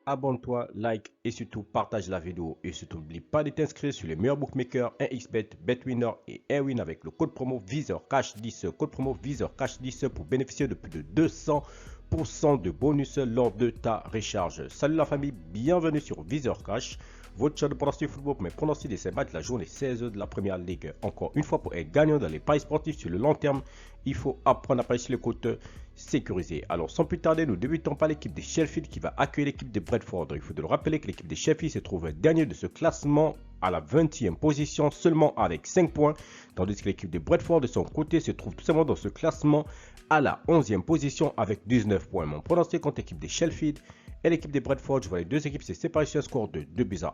abonne-toi, like et surtout partage la vidéo. Et surtout n'oublie pas de t'inscrire sur les meilleurs bookmakers 1xBet, BetWinner et Airwin avec le code promo VISEURCASH10. Code promo VISEURCASH10 pour bénéficier de plus de 200% de bonus lors de ta recharge. Salut la famille, bienvenue sur VISEURCASH, votre chaîne de pronostic football pour mes pronostics de ces matchs de la journée 16 de la première ligue. Encore une fois, pour être gagnant dans les paris sportifs sur le long terme, il faut apprendre à parier sur les côtes sécurisées. Alors sans plus tarder, nous débutons par l'équipe de Sheffield qui va accueillir l'équipe de Brentford. Il faut de le rappeler que l'équipe de Sheffield se trouve dernier de ce classement à la 20e position seulement avec 5 points, tandis que l'équipe de Brentford de son côté se trouve tout simplement dans ce classement à la 11e position avec 19 points. Mon pronostic contre l'équipe de Sheffield et l'équipe de Brentford, je vois les deux équipes se séparer sur un score de 2-1.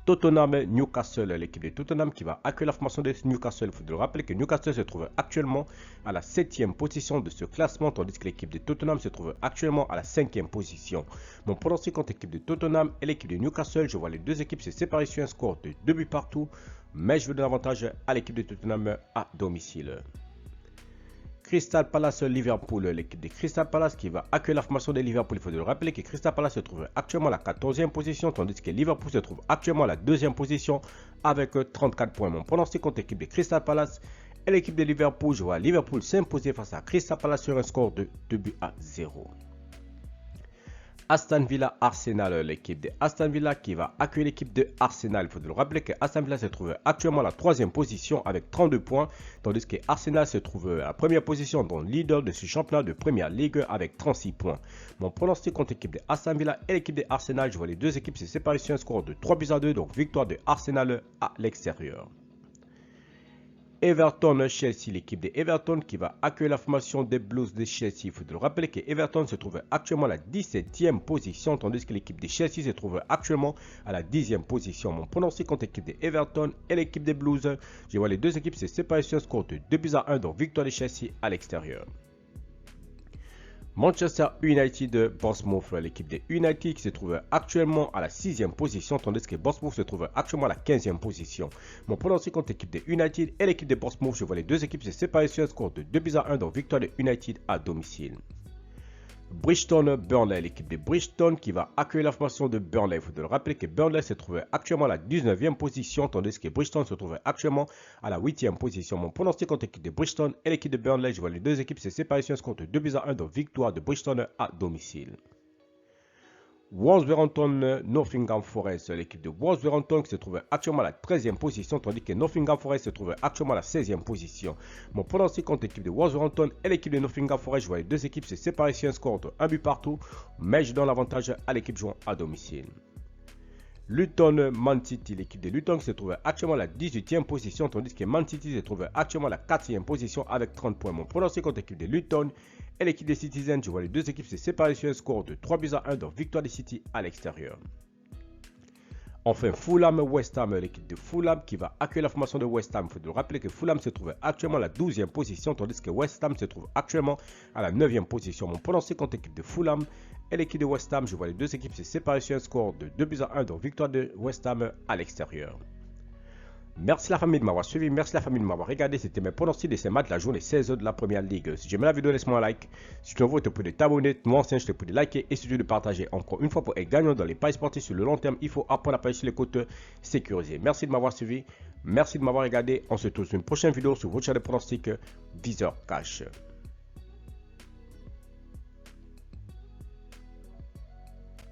Tottenham, Newcastle, l'équipe de Tottenham qui va accueillir la formation de Newcastle. Il faut le rappeler que Newcastle se trouve actuellement à la 7e position de ce classement, tandis que l'équipe de Tottenham se trouve actuellement à la 5e position. Mon pronostic contre l'équipe de Tottenham et l'équipe de Newcastle, je vois les deux équipes se séparer sur un score de 2 buts partout, mais je veux donner l'avantage à l'équipe de Tottenham à domicile. Crystal Palace Liverpool, l'équipe de Crystal Palace qui va accueillir la formation de Liverpool. Il faut le rappeler que Crystal Palace se trouve actuellement à la 14e position, tandis que Liverpool se trouve actuellement à la 2e position avec 34 points. Mon pronostic contre l'équipe de Crystal Palace et l'équipe de Liverpool, je vois Liverpool s'imposer face à Crystal Palace sur un score de 2-0. Aston Villa Arsenal, l'équipe de Aston Villa qui va accueillir l'équipe de Arsenal. Il faut le rappeler que Aston Villa se trouve actuellement à la 3e position avec 32 points, tandis que Arsenal se trouve à la première position dans le leader de ce championnat de Première Ligue avec 36 points. Mon pronostic contre l'équipe de Aston Villa et l'équipe de Arsenal, je vois les deux équipes se séparer sur un score de 3-2, donc victoire de Arsenal à l'extérieur. Everton-Chelsea, l'équipe de Everton qui va accueillir la formation des Blues de Chelsea. Il faut le rappeler que Everton se trouve actuellement à la 17e position, tandis que l'équipe de Chelsea se trouve actuellement à la 10e position. Mon pronostic contre l'équipe de Everton et l'équipe des Blues, je vois les deux équipes se séparer sur un score de 2-1, donc victoire de Chelsea à l'extérieur. Manchester United Bournemouth, l'équipe de United qui se trouve actuellement à la 6e position, tandis que Bournemouth se trouve actuellement à la 15e position. Mon pronostic contre l'équipe de United et l'équipe de Bournemouth, je vois les deux équipes se séparer sur un score de 2-1, donc victoire de United à domicile. Bridgestone-Burnley, l'équipe de Bridgestone qui va accueillir la formation de Burnley. Il faut le rappeler que Burnley se trouve actuellement à la 19e position, tandis que Bridgestone se trouve actuellement à la 8e position. Mon pronostic contre l'équipe de Bridgestone et l'équipe de Burnley, je vois les deux équipes se séparer sur un score de 2-1, donc victoire de Bridgestone à domicile. Wolverhampton Nottingham Forest, l'équipe de Wolverhampton qui se trouve actuellement à la 13e position, tandis que Nottingham Forest se trouve actuellement à la 16e position. Mon pronostic contre l'équipe de Wolverhampton et l'équipe de Nottingham Forest, je vois les deux équipes se séparer sur un score de 1 but partout, mais je donne l'avantage à l'équipe jouant à domicile. Luton Man City, l'équipe de Luton qui se trouve actuellement à la 18e position, tandis que Man City se trouve actuellement à la 4e position avec 30 points. Mon pronostic contre l'équipe de Luton et l'équipe des Citizens, je vois les deux équipes se séparer sur un score de 3-1, donc victoire des City à l'extérieur. Enfin, Fulham West Ham, l'équipe de Fulham qui va accueillir la formation de West Ham. Il faut le rappeler que Fulham se trouve actuellement à la 12e position, tandis que West Ham se trouve actuellement à la 9e position. Mon pronostic contre l'équipe de Fulham et l'équipe de West Ham, je vois les deux équipes se séparer sur un score de 2-1, donc victoire de West Ham à l'extérieur. Merci la famille de m'avoir suivi, merci la famille de m'avoir regardé. C'était mes pronostics de ces matchs de la journée 16 de la première ligue. Si j'aime la vidéo, laisse-moi un like. Si tu veux, tu peux t'abonner, moi ancien, je te prie de liker et surtout de partager. Encore une fois, pour être gagnant dans les paris sportifs sur le long terme, il faut apprendre à parier sur les côtes sécurisées. Merci de m'avoir suivi, merci de m'avoir regardé. On se retrouve sur une prochaine vidéo sur votre chaîne de pronostics VISEURCASH.